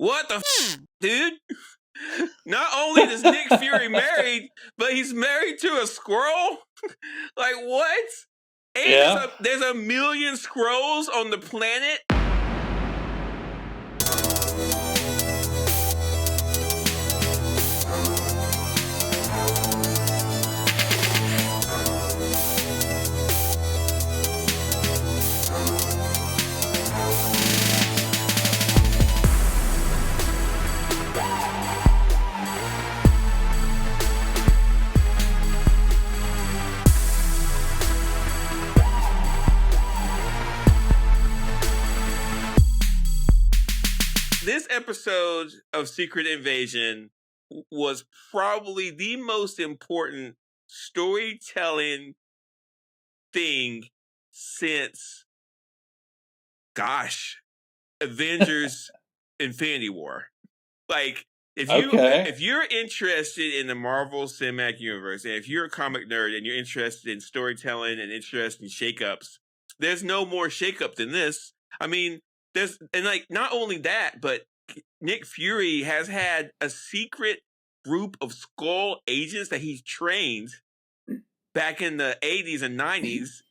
What the dude? Not only is Nick Fury married, but he's married to a Skrull? Like, what? And there's a million Skrulls on the planet? This episode of Secret Invasion was probably the most important storytelling thing since, Avengers Infinity War. Like, if you're interested in the Marvel Cinematic Universe, and if you're a comic nerd and you're interested in storytelling and interested in shakeups, there's no more shakeup than this. I mean, not only that, but Nick Fury has had a secret group of Skrull agents that he's trained back in the 80s and 90s.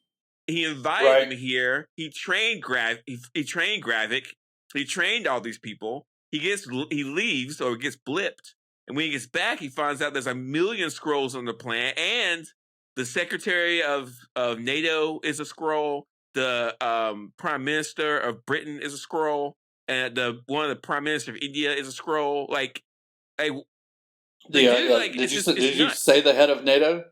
He invited them here. He trained He trained Gravik. He trained all these people. He leaves or gets blipped, and when he gets back, he finds out there's a million Skrulls on the planet, and the Secretary of NATO is a Skrull. The Prime Minister of Britain is a Skrull, and one of the Prime Minister of India is a Skrull. Did you say the head of NATO?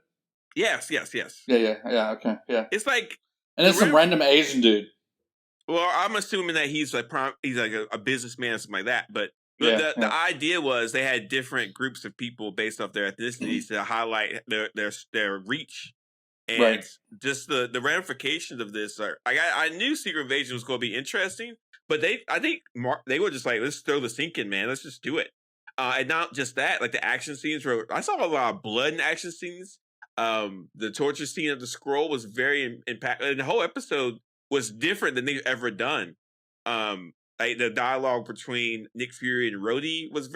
Yes. Yeah, okay, yeah. It's like, and it's some random Asian dude. Well, I'm assuming that he's like a businessman or something like that. But the idea was they had different groups of people based off their ethnicities to highlight their reach. And just the ramifications of this are, I knew Secret Invasion was going to be interesting, but I think they were just like, let's throw the sink in, man. Let's just do it. And not just that, like the action scenes I saw a lot of blood in action scenes. The torture scene of the Skrull was very impactful. And the whole episode was different than they've ever done. Like the dialogue between Nick Fury and Rhodey was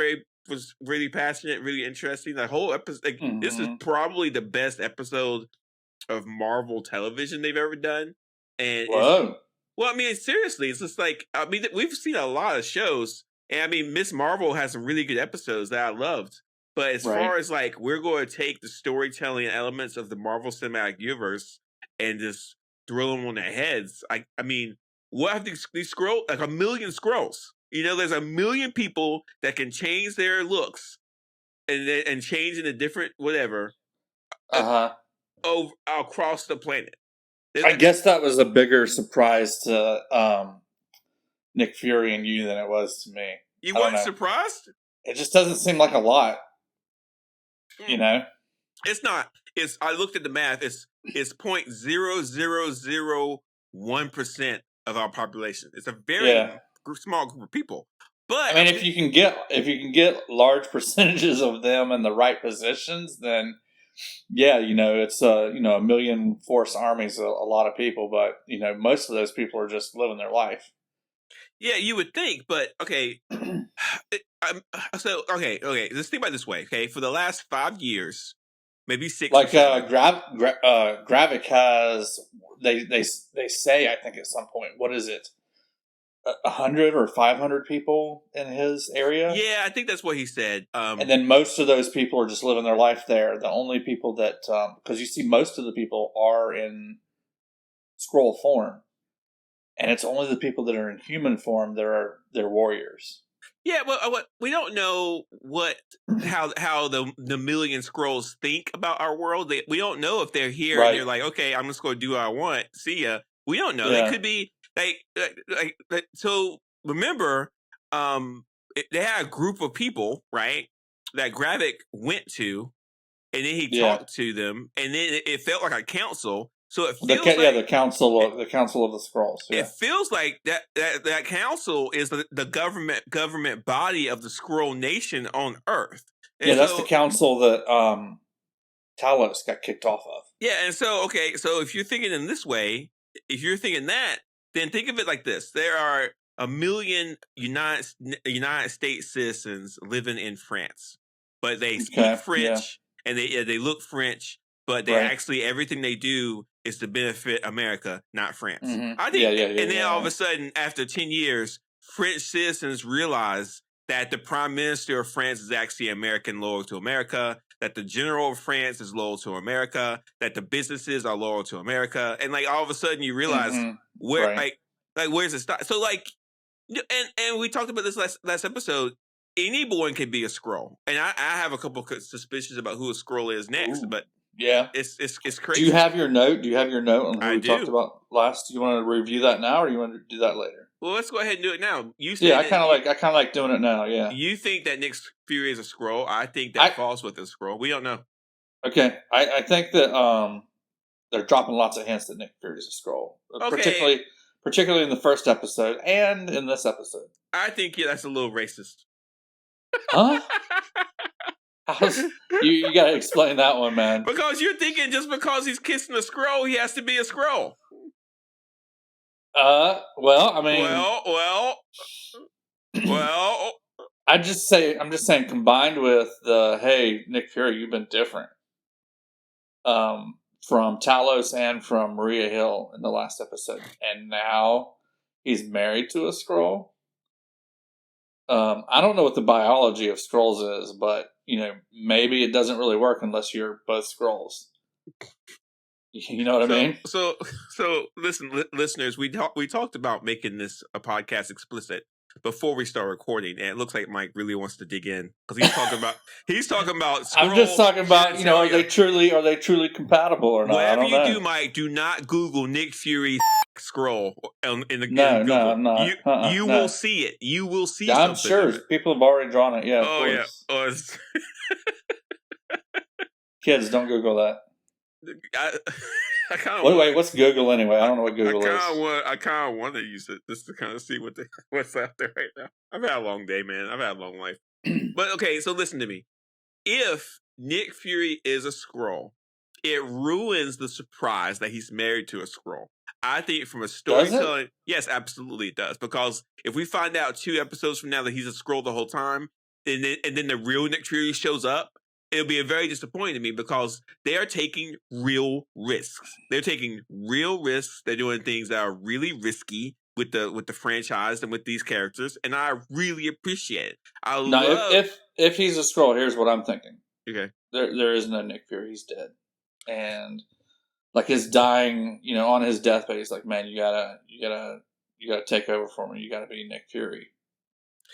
really passionate, really interesting. The whole episode, this is probably the best episode of Marvel television they've ever done. And seriously, it's just like, we've seen a lot of shows, and Miss Marvel has some really good episodes that I loved. But as far as like, we're going to take the storytelling elements of the Marvel Cinematic Universe and just throw them on their heads. What have these Skrulls, like a million Skrulls? There's a million people that can change their looks and change into different whatever. Across the planet. I guess that was a bigger surprise to Nick Fury and you than it was to me. You weren't surprised? It just doesn't seem like a lot. It's not. I looked at the math. It's 0.0001% of our population. It's a very small group of people. But if you can get large percentages of them in the right positions, then it's a million force armies, a lot of people, but most of those people are just living their life. Yeah, you would think, but okay. Let's think about it this way. Okay, for the last 5 years, maybe 6. Like Gravik has, they say, I think at some point, what is it? 100 or 500 people in his area? Yeah, I think that's what he said. And then most of those people are just living their life there. The only people that, because you see most of the people are in Skrull form. And it's only the people that are in human form they're warriors. Yeah, well, we don't know how the million Skrulls think about our world. We don't know if they're here and they're like, okay, I'm just going to do what I want. See ya. We don't know. They could be so remember, they had a group of people, right, that Gravik went to, and then he talked to them, and then it felt like a council. So it feels the council of the Skrulls. Yeah. It feels like that council is the government body of the Skrull nation on Earth. And that's the council that Talos got kicked off of. Yeah, and so if you're thinking in this way, if you're thinking that, then think of it like this: there are 1 million United States citizens living in France, but they speak French and they look French, but they actually everything they do is to benefit America, not France. I think, and then all of a sudden, after 10 years, French citizens realize that the Prime Minister of France is actually American, loyal to America, that the General of France is loyal to America, that the businesses are loyal to America, and like all of a sudden you realize where like where's the start? So like, and we talked about this last episode. Anyone can be a Skrull, and I have a couple of suspicions about who a Skrull is next, but it's crazy. Do you have your note? On who we talked about last? Do you want to review that now, or you want to do that later? Well, let's go ahead and do it now. You I kind of like doing it now. Yeah. You think that Nick Fury is a Skrull? I think that Falls with a Skrull. We don't know. Okay, I think that they're dropping lots of hints that Nick Fury is a Skrull, particularly in the first episode and in this episode. I think that's a little racist. Huh? You got to explain that one, man. Because you're thinking just because he's kissing a Skrull, he has to be a Skrull. Well, I mean, well. I'm just saying, combined with the hey, Nick Fury, you've been different. From Talos and from Maria Hill in the last episode, and now he's married to a Skrull. I don't know what the biology of Skrulls is, but maybe it doesn't really work unless you're both Skrulls. You know what I mean? So listen, listeners, we talked about making this a podcast explicit before we start recording, and it looks like Mike really wants to dig in because he's talking about. Skrull, I'm just talking about are they truly compatible or not? Whatever you do, Mike, do not Google Nick Fury Skrull in the no, I'm not. You will see it. You will see. I'm sure people have already drawn it. Yeah. Oh yeah. Kids, don't Google that. I kind of wait. What's Google anyway? I don't know what Google is. I kind of want to use it just to kind of see what's out there right now. I've had a long day, man. I've had a long life. But okay, so listen to me. If Nick Fury is a Skrull, it ruins the surprise that he's married to a Skrull. I think from a storytelling, yes, absolutely it does. Because if we find out 2 episodes from now that he's a Skrull the whole time, and then the real Nick Fury shows up, it'll be very disappointing to me because they are taking real risks. They're taking real risks. They're doing things that are really risky with the franchise and with these characters, and I really appreciate it. If he's a Skrull, here's what I'm thinking. Okay, there is no Nick Fury. He's dead, and like his dying, on his deathbed, he's like, man, you gotta take over for me. You gotta be Nick Fury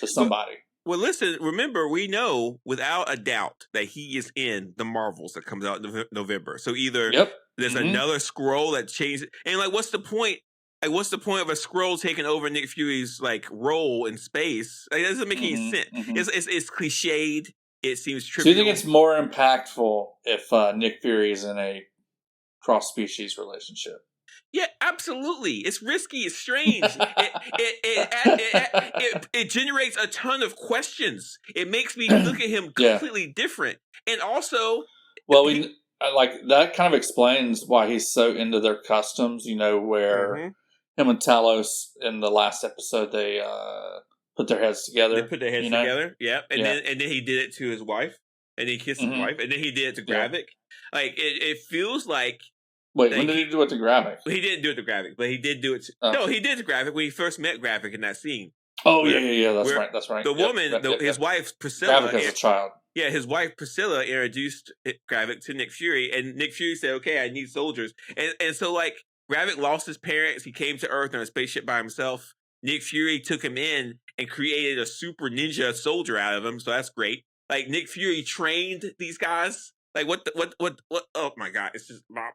to somebody. Well, listen, remember, we know without a doubt that he is in the Marvels that comes out in November. So either there's another Skrull that changes, and like, what's the point? Like, what's the point of a Skrull taking over Nick Fury's like role in space? Like, that doesn't make any sense. It's cliched. It seems trivial. So you think it's more impactful if Nick Fury is in a cross-species relationship? Yeah, absolutely. It's risky. It's strange. It generates a ton of questions. It makes me look at him completely different. And also, well, like that kind of explains why he's so into their customs. Where him and Talos in the last episode they put their heads together. They put their heads together. Yeah, and then he did it to his wife, and he kissed his wife, and then he did it to Gravik. Like it feels like. Wait, when did he do it to Gravik? He didn't do it to Gravik, but he did do it to... No, he did to Gravik when he first met Gravik in that scene. Oh, yeah, that's right. The woman, his wife, Priscilla... Gravik as a child. Yeah, his wife, Priscilla, introduced Gravik to Nick Fury, and Nick Fury said, okay, I need soldiers. And so, like, Gravik lost his parents, he came to Earth on a spaceship by himself. Nick Fury took him in and created a super ninja soldier out of him, so that's great. Like, Nick Fury trained these guys... Like what? Oh my god! It's just like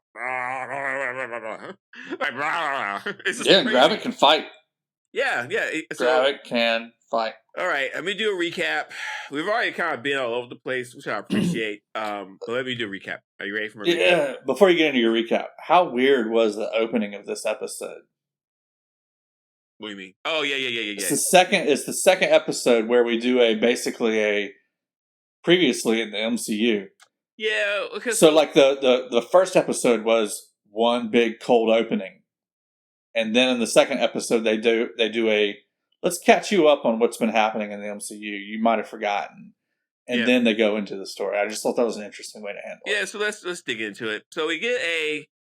it's just crazy. Gravik can fight. Yeah. Gravik can fight. All right, let me do a recap. We've already kind of been all over the place, which I appreciate. But let me do a recap. Are you ready for my recap? Yeah. Before you get into your recap, how weird was the opening of this episode? What do you mean? Oh yeah. It's the second episode where we do basically a previously in the MCU. Yeah. So like the first episode was one big cold opening, and then in the second episode they do a let's catch you up on what's been happening in the MCU. You might have forgotten. And then they go into the story. I just thought that was an interesting way to handle it. Yeah, so let's dig into it. So we get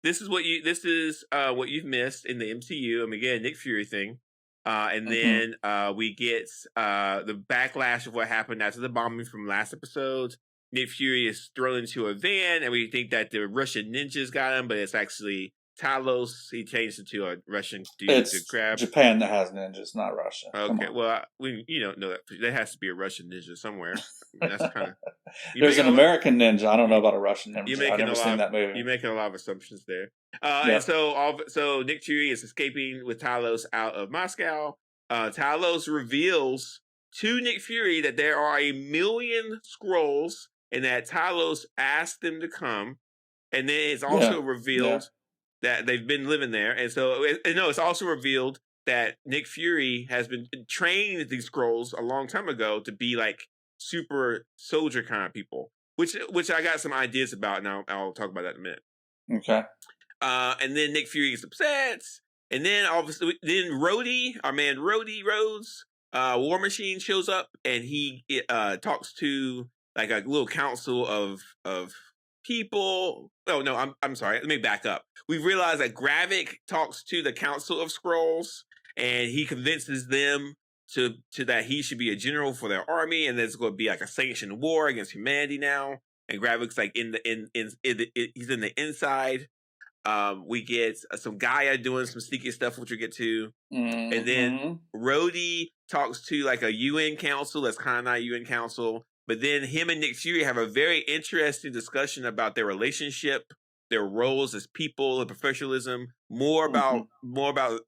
this is what you've missed in the MCU, and we get a Nick Fury thing. And then we get the backlash of what happened after the bombing from last episode. Nick Fury is thrown into a van, and we think that the Russian ninjas got him, but it's actually Talos. He changed it to a Russian dude to grab. Japan that has ninjas, not Russia. Okay, well, you don't know that. There has to be a Russian ninja somewhere. I mean, that's kind of. There's an American ninja. I don't know about a Russian ninja. I've never seen that movie. You're making a lot of assumptions there. And so Nick Fury is escaping with Talos out of Moscow. Talos reveals to Nick Fury that there are 1 million Skrulls, and that Talos asked them to come. And then it's also revealed that they've been living there. And so, it's also revealed that Nick Fury has been trained these Skrulls a long time ago to be like super soldier kind of people, which I got some ideas about, and I'll talk about that in a minute. Okay. And then Nick Fury gets upset, and then then Rhodey, our man Rhodes, War Machine shows up, and he talks to like a little council of people. Oh no, I'm sorry. Let me back up. We realize that Gravik talks to the Council of Skrulls, and he convinces them to that he should be a general for their army, and there's going to be like a sanctioned war against humanity now. And Gravik's like he's in the inside. We get some Gaia doing some sneaky stuff, which we'll get to. And then Rhodey talks to like a UN council that's kind of not a UN council. But then him and Nick Fury have a very interesting discussion about their relationship, their roles as people, and professionalism. More about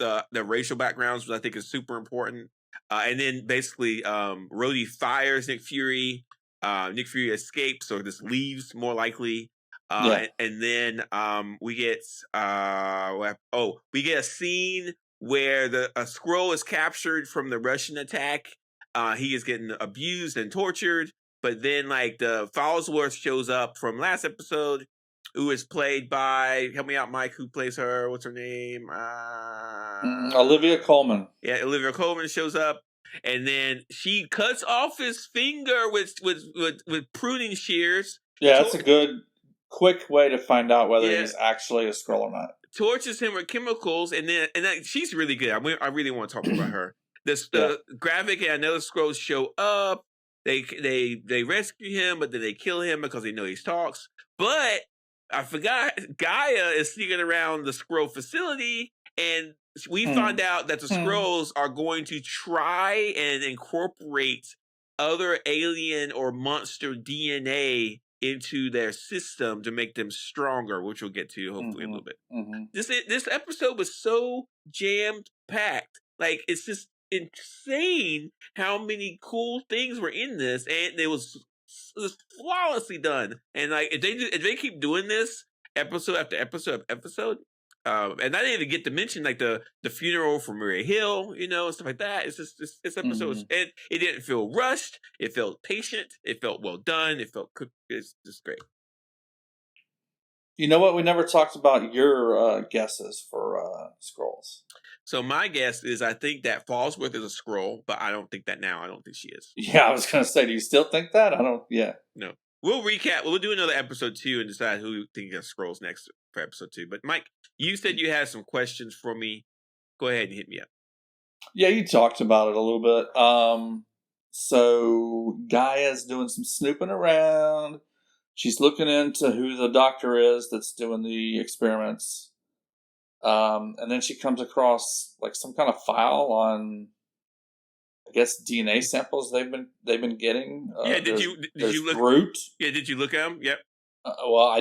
the racial backgrounds, which I think is super important. And then basically, Rhodey fires Nick Fury. Nick Fury escapes or just leaves, more likely. And then we get a scene where a Skrull is captured from the Russian attack. He is getting abused and tortured. But then, like, the Falsworth shows up from last episode, who is played by, help me out, Mike, who plays her? What's her name? Olivia Colman. Yeah, Olivia Colman shows up, and then she cuts off his finger with pruning shears. Yeah, that's a good, quick way to find out whether he's actually a Skrull or not. Tortures him with chemicals, and she's really good. I really want to talk about her. The Gravik and another Skrulls show up. They rescue him, but then they kill him because they know he talks. But I forgot Gaia is sneaking around the Skrull facility, and we find out that the Skrulls are going to try and incorporate other alien or monster DNA into their system to make them stronger, which we'll get to hopefully a little bit. This episode was so jam packed, like it's just insane how many cool things were in this, and it was flawlessly done. And like if they keep doing this episode after episode after episode, and I didn't even get to mention like the funeral for Maria Hill, and stuff like that. It's just this episode, and it didn't feel rushed. It felt patient. It felt well done. It felt it's just great. You know what? We never talked about your guesses for Skrulls. So my guess is I think that Falsworth is a Skrull, but I don't think that now. I don't think she is. Yeah, I was going to say, do you still think that? I don't, No. We'll recap. We'll do another episode 2 and decide who we think is Skrulls next for episode 2. But Mike, you said you had some questions for me. Go ahead and hit me up. Yeah, you talked about it a little bit. So Gaia's doing some snooping around. She's looking into who the doctor is that's doing the experiments. And then she comes across like some kind of file on, I guess, DNA samples they've been getting. Did you look Groot? Yeah, did you look at them? Yep. Well,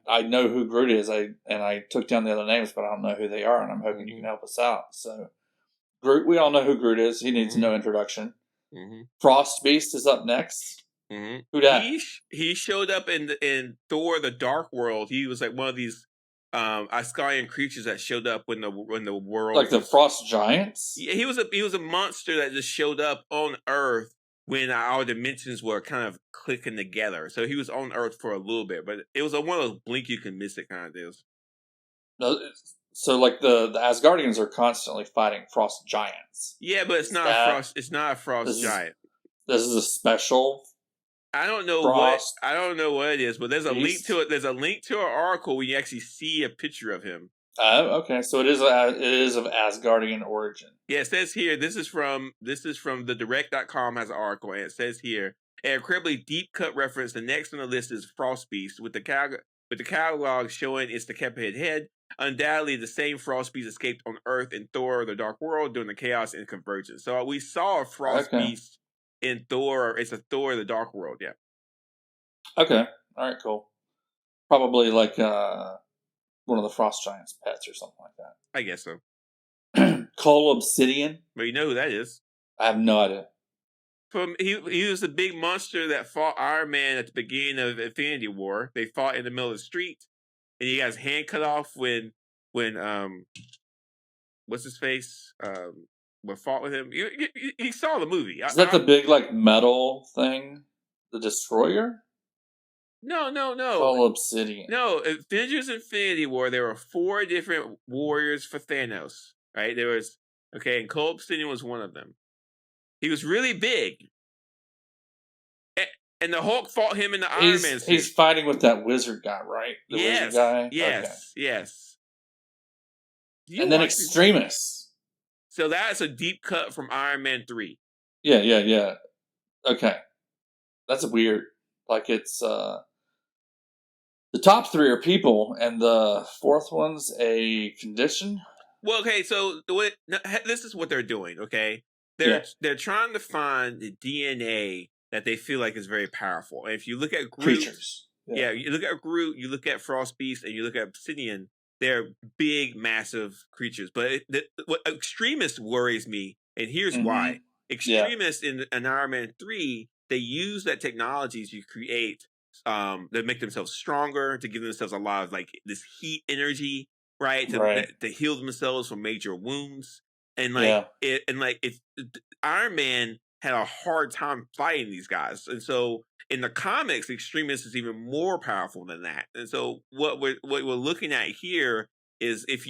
I know who Groot is. I took down the other names, but I don't know who they are, and I'm hoping you can help us out. So, Groot, we all know who Groot is. He needs no introduction. Frost Beast is up next. Who that? He showed up in Thor: The Dark World. He was like one of these Asgardian creatures that showed up when the world, like the Frost Giants. Yeah, he was a monster that just showed up on Earth when our dimensions were kind of clicking together. So he was on Earth for a little bit, but it was one of those blink you can miss it kind of deals. No, So, like the Asgardians are constantly fighting frost giants. Yeah, but it's not a frost. It's not a frost giant. This is a special. I don't know what it is, but there's a link to it. There's a link to our article where you actually see a picture of him. Okay, so it is of Asgardian origin. Yeah, it says here. This is from the direct.com has an article, and it says here an incredibly deep cut reference. The next on the list is Frost Beast with the catalog showing its decapitated head. Undoubtedly, the same Frost Beast escaped on Earth in Thor: The Dark World during the Chaos and Convergence. So we saw a Frost Beast in Thor. It's a Thor: The Dark World. Yeah. Okay. All right. Cool. Probably like one of the Frost Giants' pets or something like that. I guess so. Cole Obsidian. But you know who that is? I have no idea. He was the big monster that fought Iron Man at the beginning of Infinity War. They fought in the middle of the street, and he got his hand cut off when what's his face fought with him. You saw the movie. Is that the big like metal thing, the Destroyer? No. Cole Obsidian. No, Avengers Infinity War. There were 4 different warriors for Thanos. Right? There was and Cole Obsidian was one of them. He was really big. And the Hulk fought him in the Iron Man suit. He's fighting with that wizard guy, right? The wizard guy? Yes. And then Extremis. So that's a deep cut from Iron Man 3. Yeah. Okay. That's weird. Like it's the top 3 are people, and the 4th one's a condition. Well, okay, so this is what they're doing, okay? They're trying to find the DNA that they feel like is very powerful. And if you look at Groot, creatures, you look at Groot, you look at Frost Beast, and you look at Obsidian. They're big, massive creatures. But what Extremis worries me, and here's why: Extremis in Iron Man 3, they use that technology to create, they make themselves stronger, to give themselves a lot of like this heat energy, right? To heal themselves from major wounds. And Iron Man had a hard time fighting these guys, and so in the comics, Extremis is even more powerful than that. And so what we're looking at here is if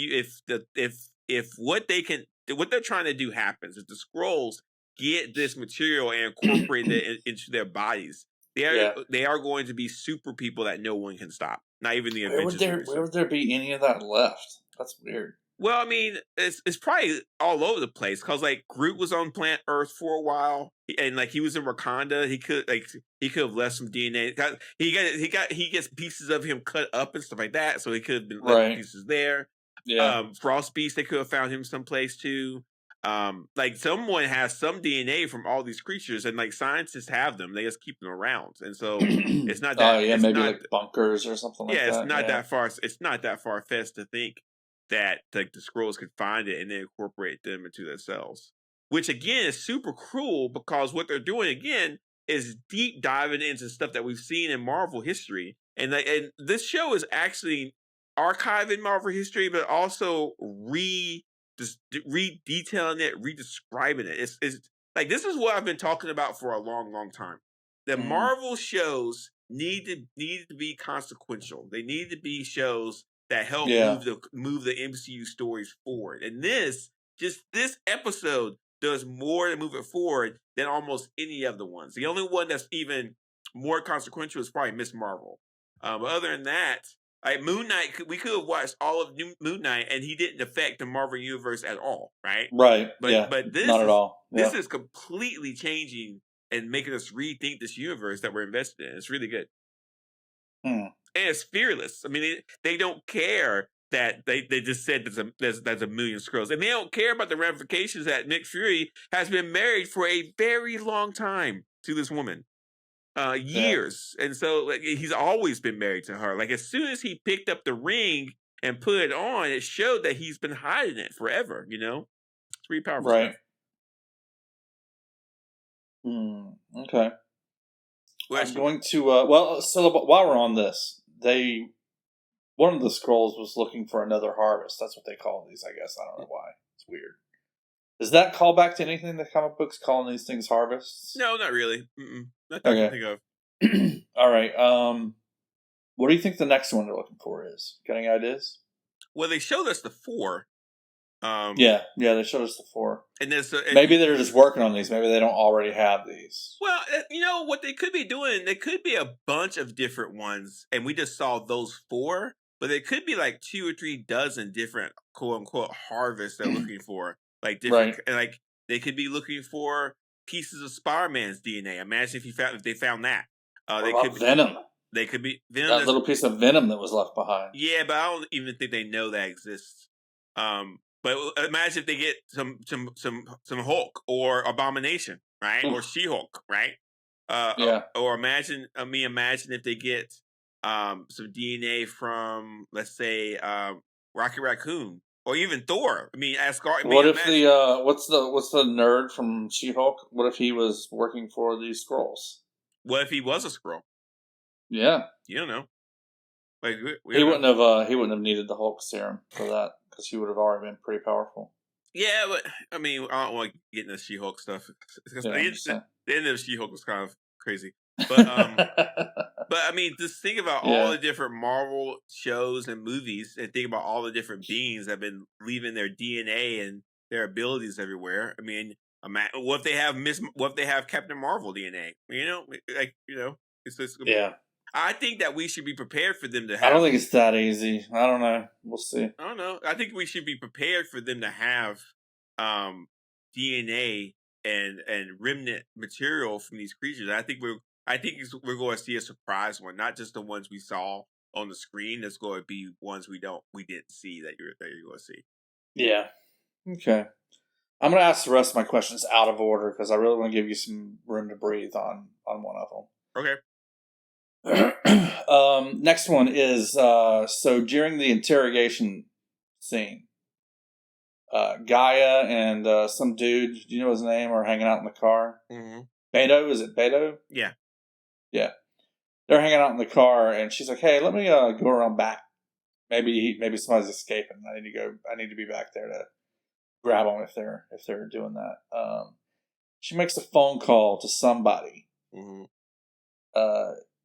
what they're trying to do happens, if the Skrulls get this material and incorporate it into their bodies, they are going to be super people that no one can stop, not even the Avengers. Where would there be any of that left? That's weird. Well, I mean, it's probably all over the place because like Groot was on planet Earth for a while, and like he was in Wakanda. He could have left some DNA. He gets pieces of him cut up and stuff like that, so he could have been left pieces there. Yeah, Frost Beast, they could have found him someplace too. Like someone has some DNA from all these creatures, and like scientists have them. They just keep them around, and so it's not that. Maybe like bunkers or something like that. Yeah, it's not that far. It's not that far fetched to think that like the Skrulls could find it and then incorporate them into their cells, which again is super cruel because what they're doing again is deep diving into stuff that we've seen in Marvel history, and this show is actually archiving Marvel history, but also re-detailing it, re-describing it. It's like this is what I've been talking about for a long, long time. The Marvel shows need to be consequential. They need to be shows that help move the MCU stories forward. And this episode does more to move it forward than almost any of the ones. The only one that's even more consequential is probably Miss Marvel. But other than that, like Moon Knight, we could have watched all of Moon Knight, and he didn't affect the Marvel Universe at all, right? Right. But this not at all. This is completely changing and making us rethink this universe that we're invested in. It's really good. And it's fearless. I mean, they don't care that they just said there's a million Skrulls. And they don't care about the ramifications that Nick Fury has been married for a very long time to this woman. Years. And so like, he's always been married to her. Like as soon as he picked up the ring and put it on, it showed that he's been hiding it forever, you know? It's pretty powerful stuff. Okay. I'm going to so while we're on this, one of the Skrulls was looking for another harvest. That's what they call these, I guess. I don't know why. It's weird. Does that call back to anything the comic books calling these things harvests? No, not really. Not that I can think of. All right. What do you think the next one they're looking for is? Got any ideas? Well, they showed us the 4. Yeah, they showed us the 4. And maybe they're just working on these. Maybe they don't already have these. Well, you know what they could be doing? There could be a bunch of different ones, and we just saw those 4. But there could be like 2 or 3 dozen different "quote unquote" harvests they're looking for. Like different, like they could be looking for pieces of Spider-Man's DNA. Imagine if they found that. They could be Venom. They could be Venom. That little piece of Venom that was left behind. Yeah, but I don't even think they know that exists. But imagine if they get some Hulk or Abomination, right? Or She-Hulk, right? Or imagine if they get some DNA from, let's say, Rocket Raccoon or even Thor. I mean, Asgard. What if what's the nerd from She-Hulk? What if he was working for these Skrulls? What if he was a Skrull? Yeah, you don't know. Like he wouldn't have needed the Hulk serum for that because he would have already been pretty powerful. Yeah, but I mean, I don't want to get into She-Hulk stuff because the end of She-Hulk was kind of crazy. But but I mean, just think about all the different Marvel shows and movies, and think about all the different beings that have been leaving their DNA and their abilities everywhere. I mean, what if they have Captain Marvel DNA? It's just I think that we should be prepared for them to have. I don't think it's that easy. I don't know. We'll see. I don't know. I think we should be prepared for them to have DNA and remnant material from these creatures. I think we're going to see a surprise one, not just the ones we saw on the screen. There's going to be ones we didn't see that you're going to see. Yeah. Okay. I'm going to ask the rest of my questions out of order because I really want to give you some room to breathe on one of them. Okay. Next one is so during the interrogation scene, Gaia and some dude, do you know his name, are hanging out in the car. Mm-hmm. Beto, is it Beto? Yeah. They're hanging out in the car, and she's like, "Hey, let me go around back. Maybe somebody's escaping. I need to be back there to grab them if they're doing that." She makes a phone call to somebody. Mm-hmm.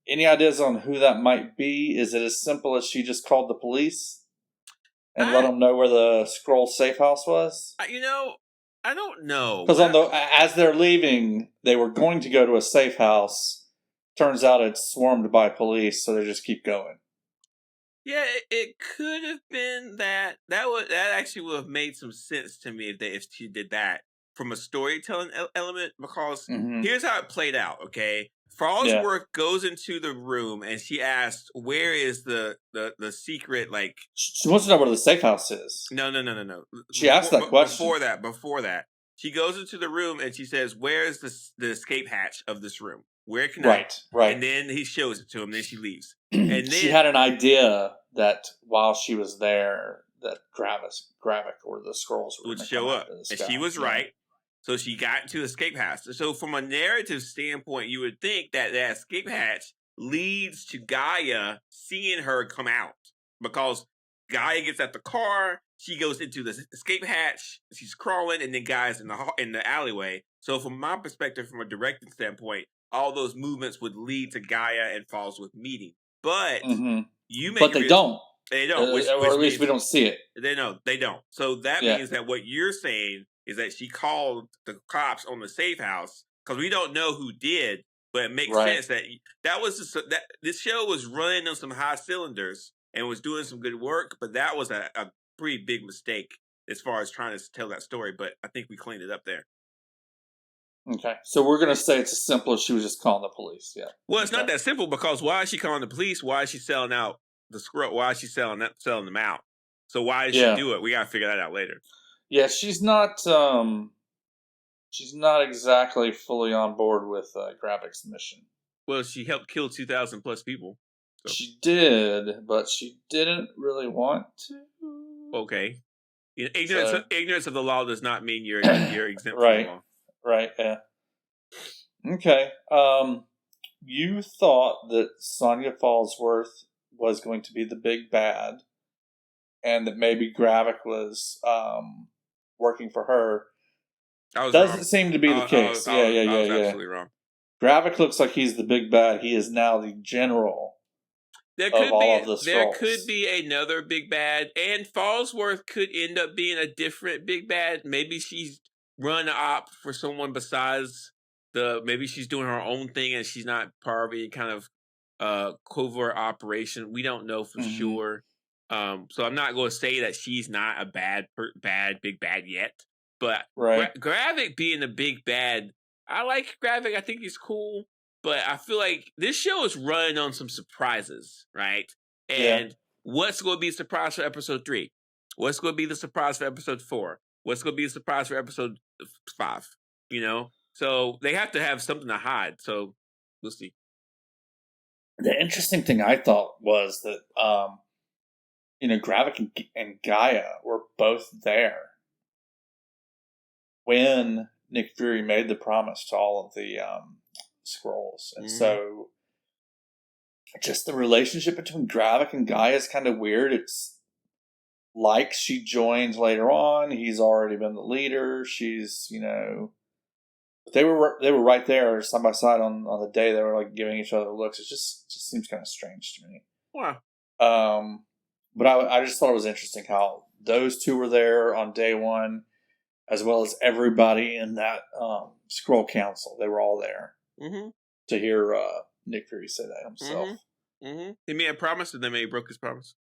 Any ideas on who that might be? Is it as simple as she just called the police and let them know where the Skrull safe house was? I don't know. Because as they're leaving, they were going to go to a safe house. Turns out it's swarmed by police, so they just keep going. Yeah, it could have been that. That actually would have made some sense to me if she did that from a storytelling element. Because here's how it played out. Okay. Farnsworth goes into the room and she asks, "Where is the secret?" Like, she wants to know where the safe house is. No. She asked that question. Before that, she goes into the room and she says, "Where is the escape hatch of this room? Where can I?" Right. And then he shows it to him. Then she leaves. And then she had an idea that while she was there, that Gravik or the Skrulls would show up, and she was right. So she got into the escape hatch. So from a narrative standpoint, you would think that escape hatch leads to Gaia seeing her come out. Because Gaia gets out the car, she goes into the escape hatch, she's crawling, and then Gaia's in the alleyway. So from my perspective, from a directing standpoint, all those movements would lead to Gaia and Farnsworth meeting. But they don't. They don't. Or at least we don't see it. They don't. So that means that what you're saying is that she called the cops on the safe house because we don't know who did, but it makes sense that was that this show was running on some high cylinders and was doing some good work, but that was a pretty big mistake as far as trying to tell that story. But I think we cleaned it up there. Okay, so we're gonna say it's as simple as she was just calling the police. Yeah. Well, it's not that simple because why is she calling the police? Why is she selling out the Skrull? Why is she selling them out? So why did she do it? We gotta figure that out later. Yeah, she's not exactly fully on board with Gravik's mission. Well, she helped kill 2,000 plus people. So. She did, but she didn't really want to. Okay. Ignorance of the law does not mean you're exempt from the law. Right, yeah. Okay. You thought that Sonya Farnsworth was going to be the big bad and that maybe Gravik was working for her. Doesn't seem to be the case. I was absolutely wrong. Gravik looks like he's the big bad. He is now the general of all of the Skrulls. There could be another big bad, and Fallsworth could end up being a different big bad. Maybe she's run op for someone besides maybe she's doing her own thing and she's not part of any kind of covert operation. We don't know for sure. So I'm not going to say that she's not a bad big bad yet. But Gravik being a big bad, I like Gravik. I think he's cool. But I feel like this show is running on some surprises, right? And what's going to be a surprise for episode 3? What's going to be the surprise for episode 4? What's going to be a surprise for episode 5? You know? So they have to have something to hide. So we'll see. The interesting thing I thought was that, Gravik and Gaia were both there when Nick Fury made the promise to all of the Skrulls. And so just the relationship between Gravik and Gaia is kind of weird. It's like she joins later on. He's already been the leader. She's, they were right there side by side on the day they were like giving each other looks. It just seems kind of strange to me. Wow. But I just thought it was interesting how those two were there on day one, as well as everybody in that Skrull Council. They were all there to hear Nick Fury say that himself. He made a promise and then he broke his promise.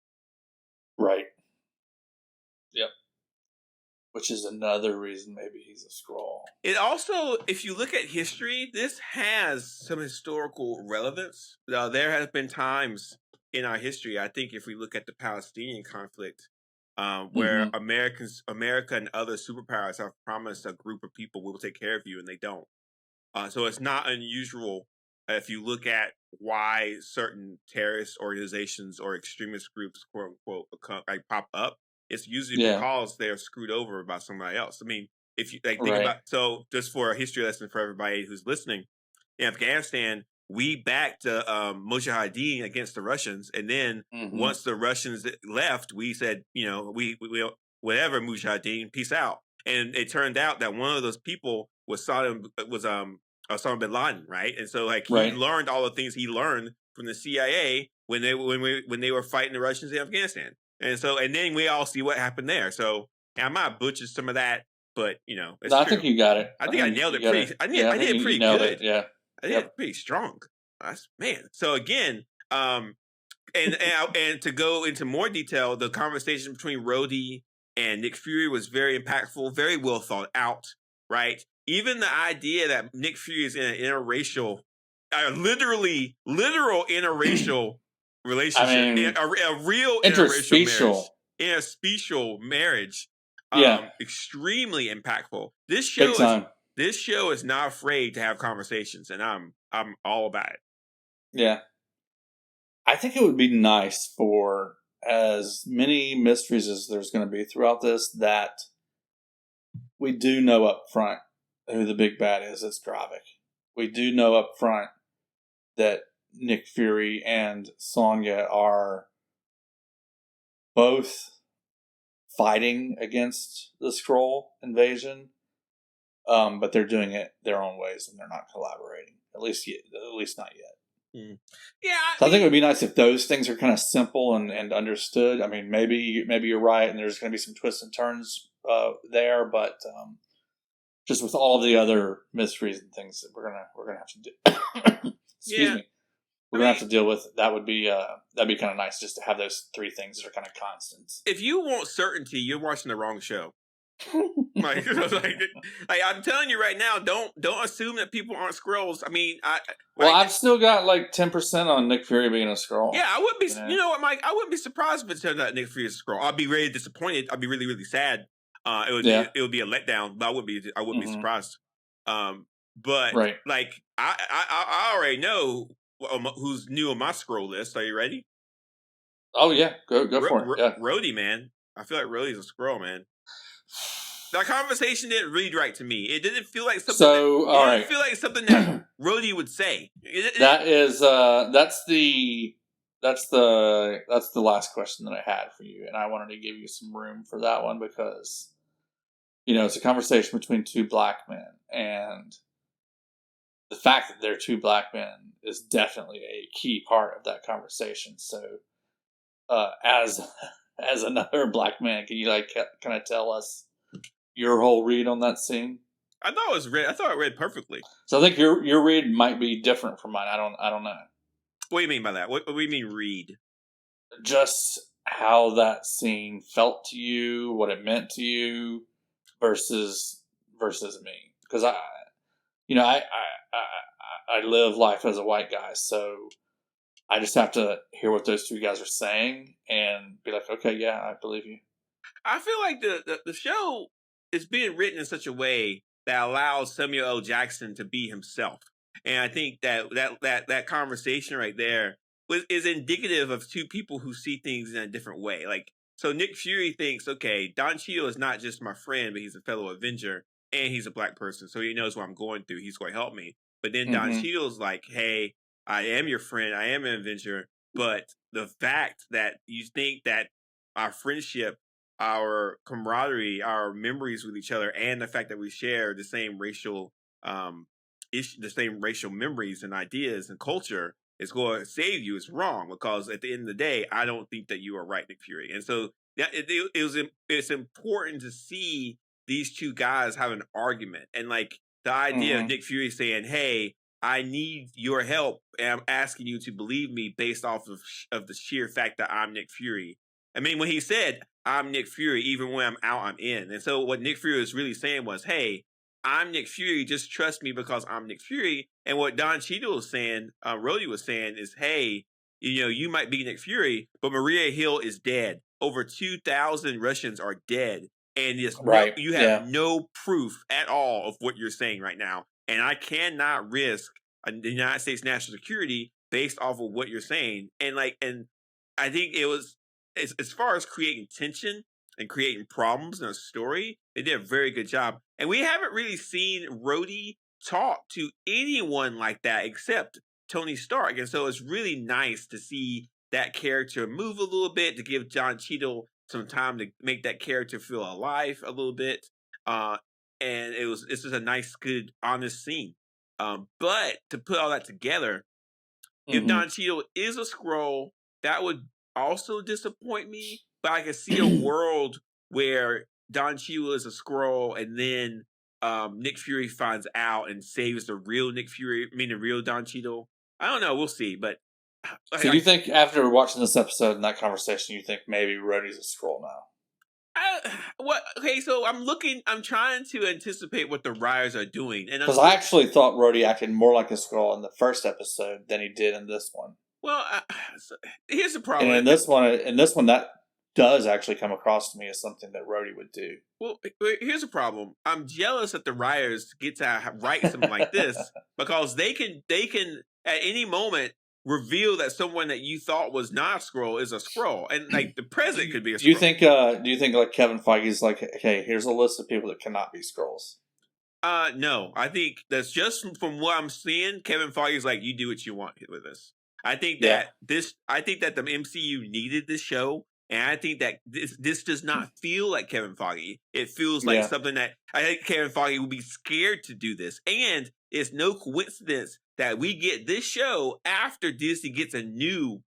Right. Yep. Which is another reason maybe he's a Skrull. It also, if you look at history, this has some historical relevance. There have been times in our history, I think if we look at the Palestinian conflict, where America and other superpowers have promised a group of people will take care of you, and they don't. So it's not unusual if you look at why certain terrorist organizations or extremist groups, quote unquote, pop up. It's usually because they're screwed over by somebody else. I mean, if you think about, so just for a history lesson for everybody who's listening, in Afghanistan, we backed Mujahideen against the Russians, and then once the Russians left, we said, we whatever Mujahideen, peace out. And it turned out that one of those people was Osama bin Laden, right? And so he learned all the things he learned from the CIA when they were fighting the Russians in Afghanistan. And then we all see what happened there. So I might butcher some of that, but it's I think you got it. I think I nailed it pretty. I did it pretty good. Yeah, I did it pretty strong. Man. So again, and to go into more detail, the conversation between Rhodey and Nick Fury was very impactful, very well thought out. Right. Even the idea that Nick Fury is in an interracial, literal interracial relationship, a real interracial marriage, extremely impactful. This show is not afraid to have conversations, and I'm all about it. Yeah, I think it would be nice for as many mysteries as there's going to be throughout this that we do know up front who the big bad is. It's Gravik. We do know up front that Nick Fury and Sonya are both fighting against the Skrull invasion, but they're doing it their own ways and they're not collaborating. At least not yet. Yeah, I think it would be nice if those things are kind of simple and understood. I mean, maybe you're right, and there's going to be some twists and turns there, but just with all the other mysteries and things that we're gonna have to do. Excuse me. We're gonna have to deal with. That'd be kind of nice just to have those three things that are kind of constants. If you want certainty, you're watching the wrong show. I'm telling you right now, don't assume that people aren't Skrulls. I mean, I've still got like 10% on Nick Fury being a Skrull. Yeah, I wouldn't be. You know what, Mike? I wouldn't be surprised if it turned out Nick Fury is a Skrull. I'd be really disappointed. I'd be really, really sad. It would be a letdown, but I wouldn't be surprised. But I already know who's new on my Skrull list. Are you ready? Oh yeah, go for it. Yeah. Rhodey, man. I feel like Rhodey's a Skrull, man. That conversation didn't read right to me. It didn't feel like something. Feel like something that Rhodey would say. That's the last question that I had for you, and I wanted to give you some room for that one because, it's a conversation between two black men, and the fact that they're two black men is definitely a key part of that conversation. So, as another black man, can you kind of tell us your whole read on that scene? I thought it read perfectly. So I think your read might be different from mine. I don't know. What do you mean by that? What do you mean read? Just how that scene felt to you, what it meant to you, versus me. Because I live life as a white guy, so I just have to hear what those two guys are saying and be like, okay, yeah, I believe you. I feel like the show is being written in such a way that allows Samuel L. Jackson to be himself, and I think that conversation right there is indicative of two people who see things in a different way. Like, so Nick Fury thinks, okay, Don Cheadle is not just my friend, but he's a fellow Avenger, and he's a black person, so he knows what I'm going through. He's going to help me. But then Don Cheadle's like, hey, I am your friend, I am an Avenger, but the fact that you think that our friendship, our camaraderie, our memories with each other, and the fact that we share the same racial the same racial memories and ideas and culture is going to save you is wrong, because at the end of the day, I don't think that you are right, Nick Fury. And so it's important to see these two guys have an argument, and like the idea of Nick Fury saying, hey, I need your help, and I'm asking you to believe me based off of the sheer fact that I'm Nick Fury. I mean, when he said, I'm Nick Fury, even when I'm out, I'm in. And so what Nick Fury was really saying was, hey, I'm Nick Fury, just trust me because I'm Nick Fury. And what Don Cheadle was saying, Rhodey was saying is, hey, you might be Nick Fury, but Maria Hill is dead. Over 2,000 Russians are dead. And you have no proof at all of what you're saying right now. And I cannot risk the United States national security based off of what you're saying. And I think it was, as far as creating tension and creating problems in a story, they did a very good job. And we haven't really seen Rhodey talk to anyone like that except Tony Stark. And so it's really nice to see that character move a little bit, to give Don Cheadle some time to make that character feel alive a little bit. And this is a nice, good, honest scene. But to put all that together, if Don Cheadle is a Skrull, that would also disappoint me. But I can see a world where Don Cheadle is a Skrull, and then Nick Fury finds out and saves the real Nick Fury, the real Don Cheadle. I don't know. We'll see. But so do you think after watching this episode and that conversation, you think maybe Rhodey's a Skrull now? So I'm trying to anticipate what the writers are doing, and because I actually thought Rhodey acted more like a Skrull in the first episode than he did in this one. Well, here's the problem. And in this one, that does actually come across to me as something that Rhodey would do. Well, here's the problem. I'm jealous that the writers get to write something like this, because they can at any moment reveal that someone that you thought was not a Skrull is a Skrull, and like the president could be a Skrull. Do you think like Kevin Feige's like, okay, here's a list of people that cannot be Skrulls? No, I think that's just from what I'm seeing. Kevin Feige's like, you do what you want with this. I think that I think that the MCU needed this show, and I think that this does not feel like Kevin Feige. It feels like something that I think Kevin Feige would be scared to do this, and it's no coincidence that we get this show after Disney gets a new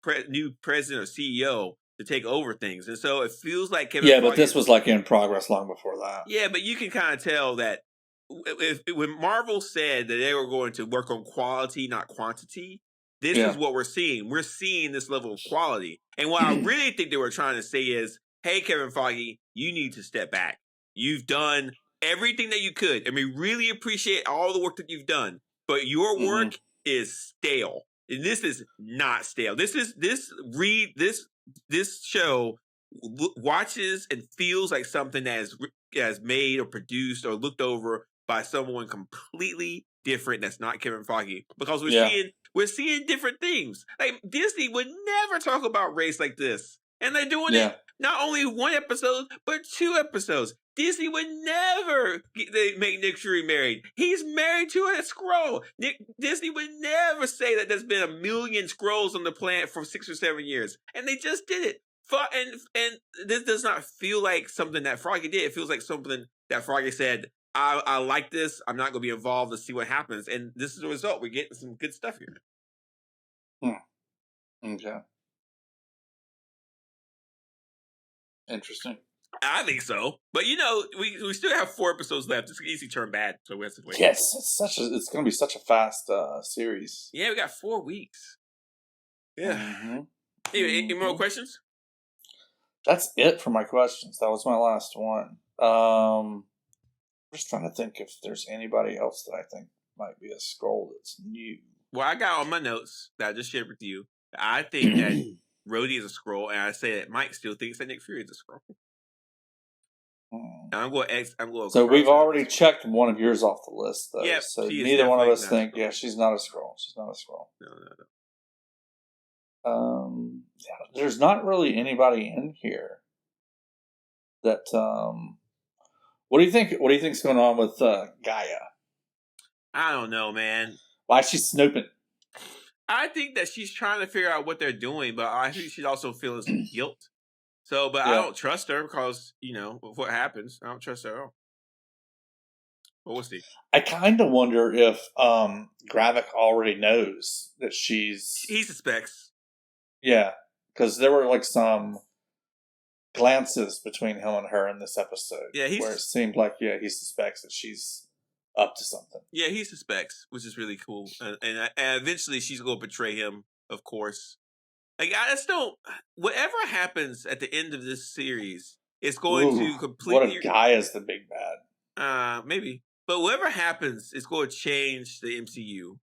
president or CEO to take over things, and so it feels like Kevin. Yeah, but this was like in progress long before that. Yeah, but you can kind of tell that when Marvel said that they were going to work on quality, not quantity. This is what we're seeing. We're seeing this level of quality. And what I really think they were trying to say is, hey, Kevin Feige, you need to step back. You've done everything that you could, and we really appreciate all the work that you've done. But your work is stale. And this is not stale. This show watches and feels like something that is made or produced or looked over by someone completely different that's not Kevin Feige. Because we're seeing different things. Like, Disney would never talk about race like this. And they're doing it not only one episode, but 2 episodes. Disney would never make Nick Fury married. He's married to a Skrull. Disney would never say that there's been 1 million Skrulls on the planet for 6 or 7 years. And they just did it. And this does not feel like something that Feige did. It feels like something that Feige said, I like this. I'm not going to be involved to see what happens. And this is the result. We're getting some good stuff here. Okay. Interesting. I think so. But, we still have 4 episodes left. It's easy to turn bad. So we have to wait. Yes, it's going to be such a fast series. Yeah, we got 4 weeks. Yeah. Mm-hmm. Any more questions? That's it for my questions. That was my last one. I'm just trying to think if there's anybody else that I think might be a Skrull that's new. Well, I got all my notes that I just shared with you. I think that Rhodey is a Skrull, and I say that Mike still thinks that Nick Fury is a Skrull. I'm going. So we've already checked one of yours off the list, though. Yep, so neither one of us think, she's not a Skrull. She's not a Skrull. No. There's not really anybody in here that. What do you think? What do you think's going on with Gaia? I don't know, man. Why is she snooping? I think that she's trying to figure out what they're doing, but I think she's also feeling some guilt. So, but I don't trust her because of what happens. I don't trust her at all. But we'll see. I kind of wonder if Gravik already knows that he suspects. Yeah, because there were like some glances between him and her in this episode. Yeah, where it seemed like he suspects that she's up to something. Yeah, he suspects, which is really cool, and eventually she's going to betray him, of course. Like I just don't. Whatever happens at the end of this series, it's going to completely. What if Gaia's the big bad? Maybe, but whatever happens, it's going to change the MCU.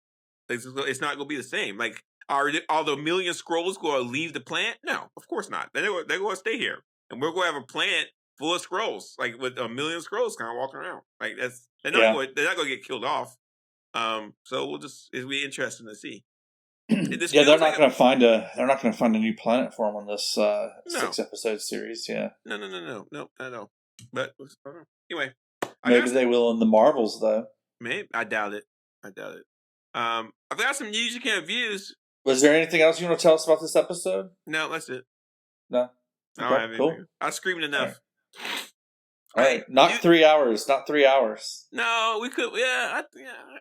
It's not going to be the same. Like, are the million Skrulls going to leave the planet? No, of course not. They're going to stay here, and we're going to have a planet full of Skrulls, like with a million Skrulls kind of walking around. Like they're not going to get killed off. So it'll be interesting to see. They're not going to find a new planet for them on this 6-episode series. Yeah, no, not at all. But anyway, maybe they will in the Marvels though. Maybe I doubt it. I've got some news you can't views. Was there anything else you want to tell us about this episode? No, that's it. No, okay, cool. I screamed enough. All right. Not 3 hours. Not 3 hours. No, we could. Yeah,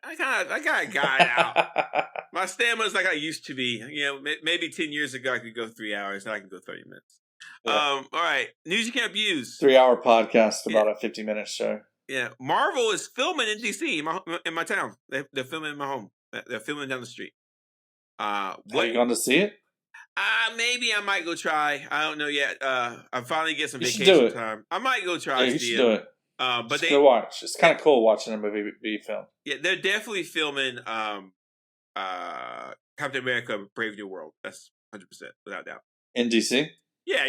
I got a guy out. My stamina's like I used to be. Maybe 10 years ago I could go 3 hours. Now I can go 30 minutes. Yeah. All right. News you can't abuse. 3-hour podcast about a 50-minute show. Yeah. Marvel is filming in DC, in my town. They're filming in my home. They're filming down the street. Are you going to see it? Maybe I might go try. I don't know yet. I finally get some vacation time. I might go try. Yeah, you should do it. But just go watch. It's kind of cool watching a movie be filmed. Yeah, they're definitely filming Captain America: Brave New World. That's 100% without doubt. In DC? Yeah.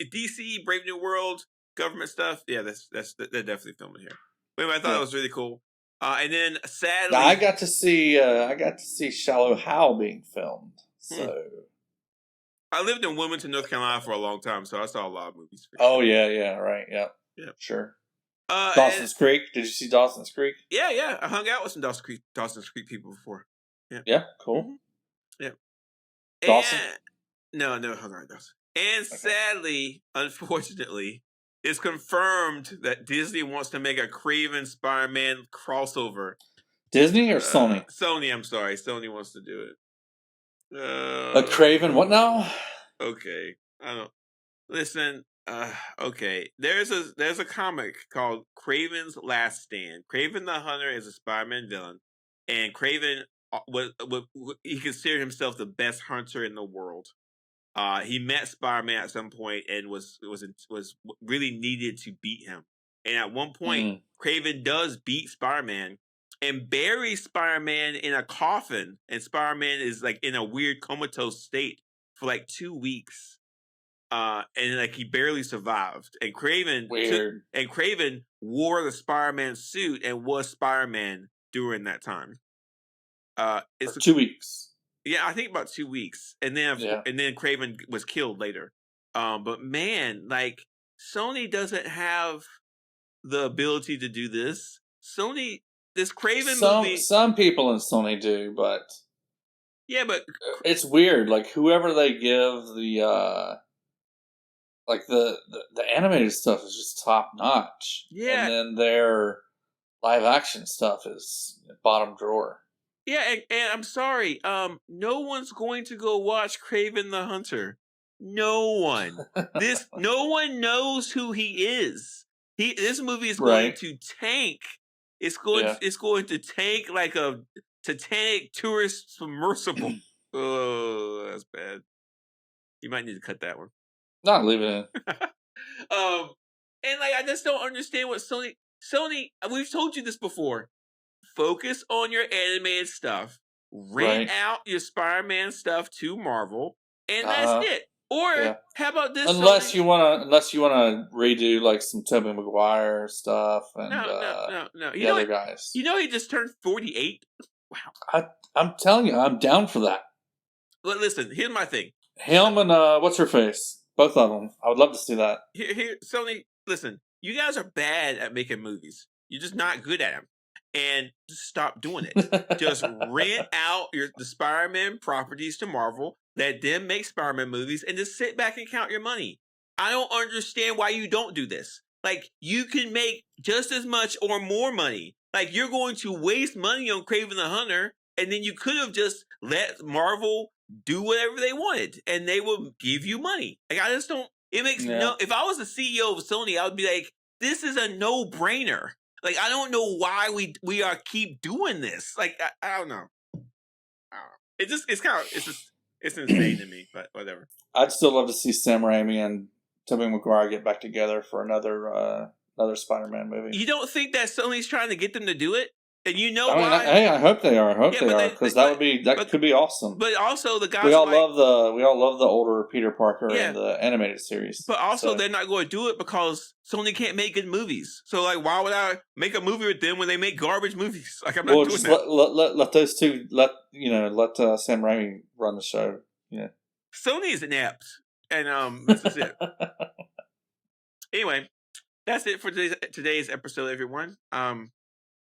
DC, Brave New World, government stuff. Yeah, they're definitely filming here. But anyway, I thought it was really cool. And then sadly, now, I got to see Shallow Hal being filmed. So I lived in Wilmington, North Carolina for a long time, so I saw a lot of movies. Oh yeah, right, yeah, sure. Dawson's Creek. Did you see Dawson's Creek? Yeah. I hung out with some Dawson's Creek people before. Yeah, cool. Mm-hmm. Yeah. Dawson? No, hung out with Dawson. And sadly, unfortunately, it's confirmed that Disney wants to make a Kraven Spider-Man crossover. Disney or Sony? Sony, I'm sorry. Sony wants to do it. A Kraven? What now? Okay, I don't listen. Okay, there's a comic called Kraven's Last Stand. Kraven the Hunter is a Spider-Man villain, and Kraven he considered himself the best hunter in the world. He met Spider-Man at some point and was really needed to beat him. And at one point, Kraven does beat Spider-Man and buries Spider-Man in a coffin, and Spider-Man is like in a weird comatose state for like 2 weeks. And like he barely survived. And Kraven wore the Spider-Man suit and was Spider-Man during that time. It's for 2 weeks. Yeah, I think about 2 weeks. And then Kraven was killed later. But man, like Sony doesn't have the ability to do this. This Kraven movie. Some people in Sony do, but yeah, but it's weird. Like whoever they give the like the animated stuff is just top notch. Yeah. And then their live action stuff is bottom drawer. Yeah, and I'm sorry, no one's going to go watch Kraven the Hunter. No one. No one knows who he is. This movie is going to tank. It's going to tank like a Titanic tourist submersible. Oh, that's bad. You might need to cut that one. Not leave it in. And like I just don't understand what Sony. We've told you this before. Focus on your animated stuff. Rent out your Spider-Man stuff to Marvel, and that's it. Or how about this? Unless you wanna redo like some Tobey Maguire stuff and no. The other guys. You know he just turned 48. Wow. I'm telling you, I'm down for that. But listen, here's my thing. Him and what's her face? Both of them. I would love to see that. Here, Sony. Listen, you guys are bad at making movies. You're just not good at them. And just stop doing it. Just rent out the Spider-Man properties to Marvel. Let them make Spider-Man movies and just sit back and count your money. I don't understand why you don't do this. Like, you can make just as much or more money. Like, you're going to waste money on Kraven the Hunter, and then you could have just let Marvel do whatever they wanted, and they would give you money. Like, I just don't... It makes no... If I was the CEO of Sony, I would be like, this is a no-brainer. Like, I don't know why we are keep doing this. Like, I don't know. It's insane to me, but whatever. I'd still love to see Sam Raimi and Tobey Maguire get back together for another Spider-Man movie. You don't think that Sony's trying to get them to do it? And you know why? I hope they are. Because that could be awesome. But also the guys we all love the older Peter Parker in the animated series. But also they're not going to do it because Sony can't make good movies. So like, why would I make a movie with them when they make garbage movies? Like I'm not doing that. Let those two let Sam Raimi run the show. Yeah. Sony is inept, and this is it. Anyway, that's it for today's episode, everyone.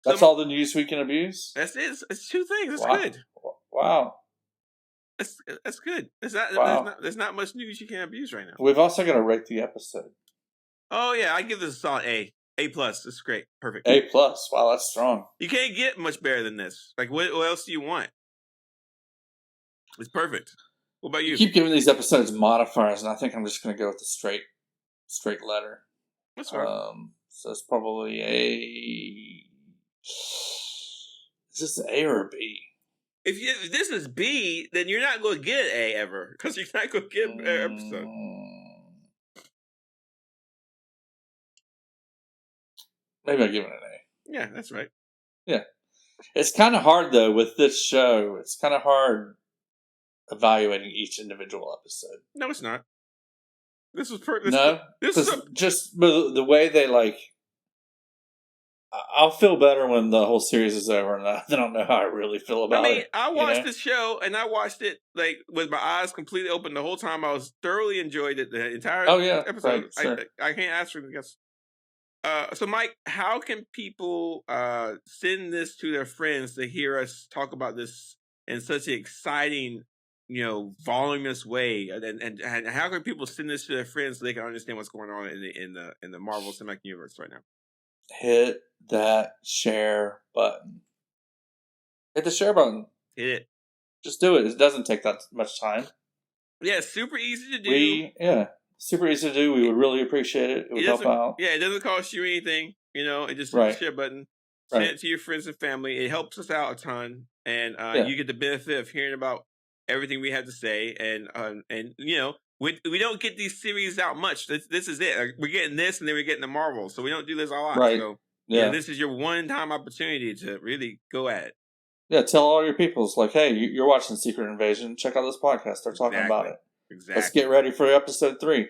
That's all the news we can abuse? That's it. It's two things. That's good. Wow. That's good. There's not much news you can abuse right now. We've also got to rate the episode. Oh, yeah. I give this a solid A. A+. This is great. Perfect. A+. Wow, that's strong. You can't get much better than this. Like, what else do you want? It's perfect. What about you? You keep giving these episodes modifiers, and I think I'm just going to go with the straight letter. That's fine. So it's probably a... Is this an A or a B? If this is B, then you're not going to get an A ever. Because you're not going to get an episode. Maybe I'll give it an A. Yeah, that's right. Yeah. It's kind of hard, though, with this show. It's kind of hard evaluating each individual episode. No, it's not. This was just the way they, like... I'll feel better when the whole series is over, and I don't know how I really feel about it. I mean, I watched this show, and I watched it like with my eyes completely open the whole time. I was thoroughly enjoyed it the entire episode. Right, sure. I can't ask for guess. So, Mike, how can people send this to their friends to hear us talk about this in such an exciting, voluminous way? And how can people send this to their friends so they can understand what's going on in the Marvel Cinematic Universe right now? Hit that share button. Hit the share button. Hit it. Just do it. It doesn't take that much time. Yeah, super easy to do. Super easy to do. We would really appreciate it. It would help out. Yeah, it doesn't cost you anything. It just hit the share button. Send it to your friends and family. It helps us out a ton, and you get the benefit of hearing about everything we have to say. And we don't get these series out much. This is it. We're getting this, and then we're getting the Marvel. So we don't do this a lot. Right. So this is your one-time opportunity to really go at it. Yeah, tell all your peoples, like, hey, you're watching Secret Invasion. Check out this podcast. They're talking about it. Exactly. Let's get ready for episode 3.